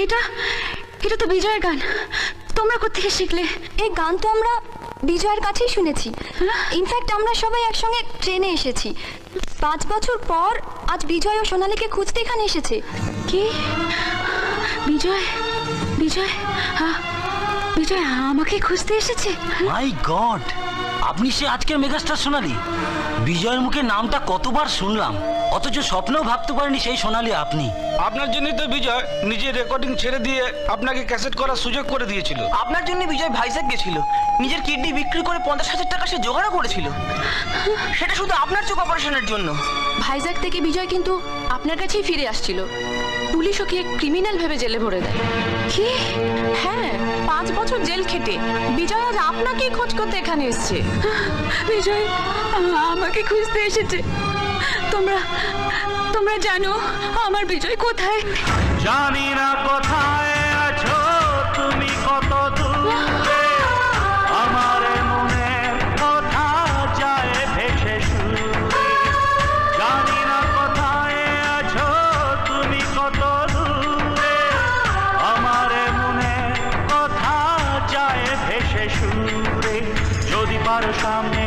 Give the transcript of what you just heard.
এটা এটা তো বিজয়ের গান। তোমরা কোত্থেকে শিখলে? এই গান তো আমরা বিজয়ের কাছেই শুনেছি। ইনফ্যাক্ট আমরা সবাই একসঙ্গে ট্রেনে এসেছি। 5 বছর পর আজ বিজয় ও সোনালীকে খুঁজতে এখানে এসেছে। কি? বিজয় বিজয় বিজয় আমাকে খুঁজতে এসেছে? মাই গড, আপনি সে আজকের মেগাস্টার সোনালী। বিজয়ের মুখে নামটা কতবার শুনলাম, অথচ স্বপ্নেও ভাবতে পারিনি সেই সোনালী আপনি। আপনার জন্যই তো বিজয় নিজের রেকর্ডিং ছেড়ে দিয়ে আপনাকে ক্যাসেট করার সুযোগ করে দিয়েছিল। আপনার জন্য বিজয় ভাইজ্যাক গেছিল, নিজের কিডনি বিক্রি করে 50,000 টাকা সে জোগাড়ও করেছিল, সেটা শুধু আপনার চোখ অপারেশনের জন্য। ভাইজ্যাক থেকে বিজয় কিন্তু আপনার কাছেই ফিরে আসছিল। পুলিশ ওকে ক্রিমিনাল ভেবে জেলে ভরে দেয়। কি? হ্যাঁ, 5 বছর জেল খেটে বিজয় আজ আপনাকেই খোঁজ করতে এখানে এসছে। বিজয় আমাকে খুঁজতে এসেছে। তোমরা তোমরা জানো আমার বিজয় কোথায়? জানি না কোথায় আছো তুমি, কত দূরে আমার মনে কথা যায় ভেসে সুরে। জানি না কোথায় আছো তুমি, কত দূরে আমার মনে কথা যায় ভেসে সুরে। যদি পারো সামনে